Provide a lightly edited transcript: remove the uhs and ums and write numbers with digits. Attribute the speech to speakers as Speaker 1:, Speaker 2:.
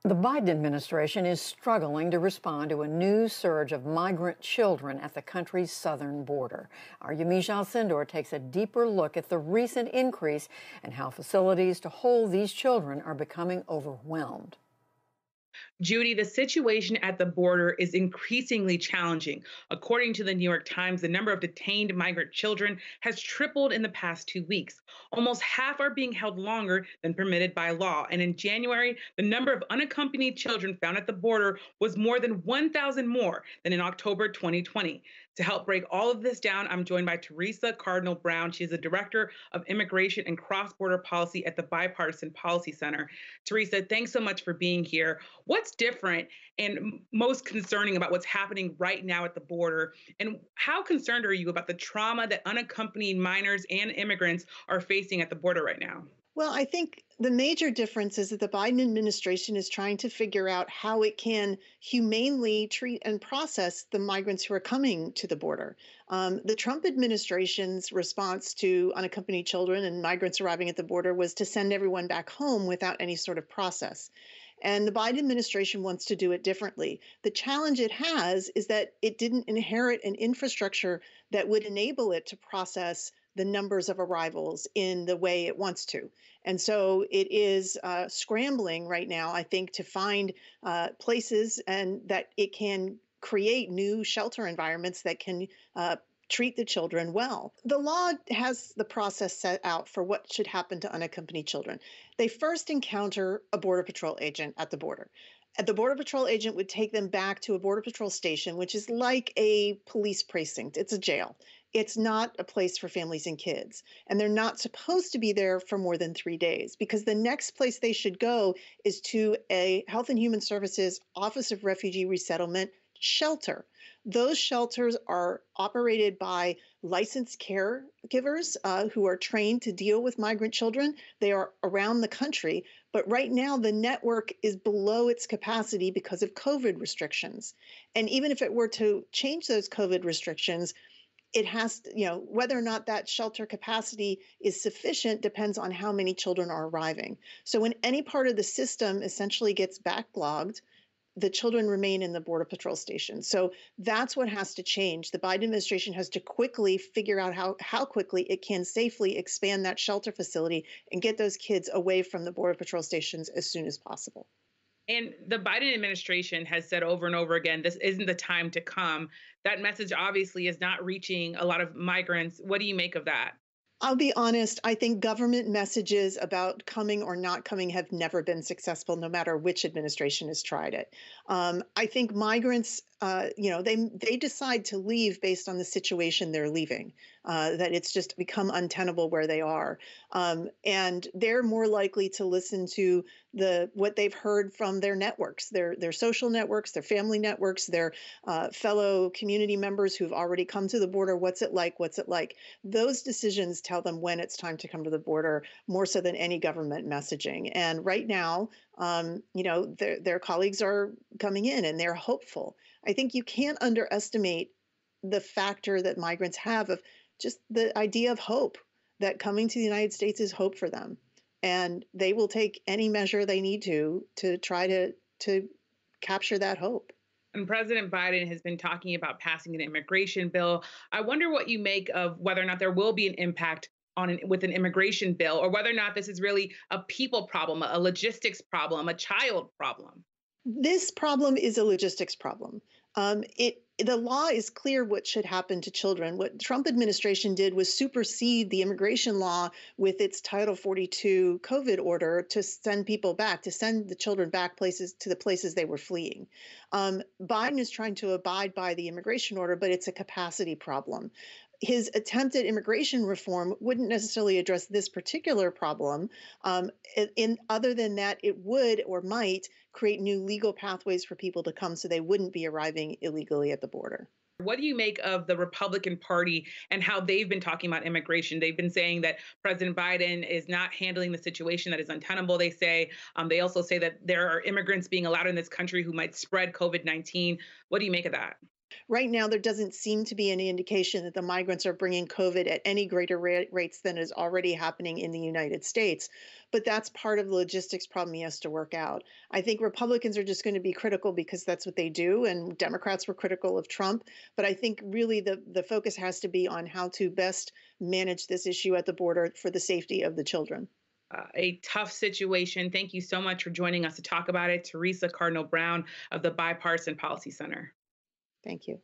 Speaker 1: The Biden administration is struggling to respond to a new surge of migrant children at the country's southern border. Our Yamiche Alcindor takes a deeper look at the recent increase and how facilities to hold these children are becoming overwhelmed.
Speaker 2: Judy, the situation at the border is increasingly challenging. According to the New York Times, the number of detained migrant children has tripled in the past 2 weeks. Almost half are being held longer than permitted by law. And in January, the number of unaccompanied children found at the border was more than 1,000 more than in October 2020. To help break all of this down, I'm joined by Teresa Cardinal Brown. She is the Director of Immigration and Cross Border Policy at the Bipartisan Policy Center. Teresa, thanks so much for being here. What's different and most concerning about what's happening right now at the border? And how concerned are you about the trauma that unaccompanied minors and immigrants are facing at the border right now?
Speaker 3: Well, I think the major difference is that the Biden administration is trying to figure out how it can humanely treat and process the migrants who are coming to the border. The Trump administration's response to unaccompanied children and migrants arriving at the border was to send everyone back home without any sort of process. And the Biden administration wants to do it differently. The challenge it has is that it didn't inherit an infrastructure that would enable it to process the numbers of arrivals in the way it wants to. And so it is scrambling right now, I think, to find places and that it can create new shelter environments that can treat the children well. The law has the process set out for what should happen to unaccompanied children. They first encounter a Border Patrol agent at the border. The Border Patrol agent would take them back to a Border Patrol station, which is like a police precinct. It's a jail. It's not a place for families and kids. And they're not supposed to be there for more than 3 days because the next place they should go is to a Health and Human Services Office of Refugee Resettlement shelter. Those shelters are operated by licensed caregivers who are trained to deal with migrant children. They are around the country, but right now the network is below its capacity because of COVID restrictions. And even if it were to change those COVID restrictions, it has to, whether or not that shelter capacity is sufficient depends on how many children are arriving. So when any part of the system essentially gets backlogged, the children remain in the Border Patrol station. So that's what has to change. The Biden administration has to quickly figure out how quickly it can safely expand that shelter facility and get those kids away from the Border Patrol stations as soon as possible.
Speaker 2: And the Biden administration has said over and over again, this isn't the time to come. That message obviously is not reaching a lot of migrants. What do you make of that?
Speaker 3: I'll be honest, I think government messages about coming or not coming have never been successful, no matter which administration has tried it. I think migrants, they decide to leave based on the situation they're leaving, that it's just become untenable where they are. And they're more likely to listen to what they've heard from their networks, their social networks, their family networks, their fellow community members who've already come to the border. What's it like? What's it like? Those decisions tell them when it's time to come to the border more so than any government messaging. And right now, their colleagues are coming in and they're hopeful. I think you can't underestimate the factor that migrants have of just the idea of hope, that coming to the United States is hope for them. And they will take any measure they need to try to capture that hope.
Speaker 2: And President Biden has been talking about passing an immigration bill. I wonder what you make of whether or not there will be an impact with an immigration bill, or whether or not this is really a people problem, a logistics problem, a child problem.
Speaker 3: This problem is a logistics problem. The law is clear what should happen to children. What the Trump administration did was supersede the immigration law with its Title 42 COVID order to send people back, to send the children back to the places they were fleeing. Biden is trying to abide by the immigration order, but it's a capacity problem. His attempt at immigration reform wouldn't necessarily address this particular problem. Other than that, it would or might create new legal pathways for people to come so they wouldn't be arriving illegally at the border.
Speaker 2: What do you make of the Republican Party and how they've been talking about immigration? They've been saying that President Biden is not handling the situation, that is untenable, they say. They also say that there are immigrants being allowed in this country who might spread COVID-19. What do you make of that?
Speaker 3: Right now, there doesn't seem to be any indication that the migrants are bringing COVID at any greater rates than is already happening in the United States. But that's part of the logistics problem he has to work out. I think Republicans are just going to be critical because that's what they do, and Democrats were critical of Trump. But I think really the focus has to be on how to best manage this issue at the border for the safety of the children.
Speaker 2: A tough situation. Thank you so much for joining us to talk about it, Teresa Cardinal Brown of the Bipartisan Policy Center.
Speaker 3: Thank you.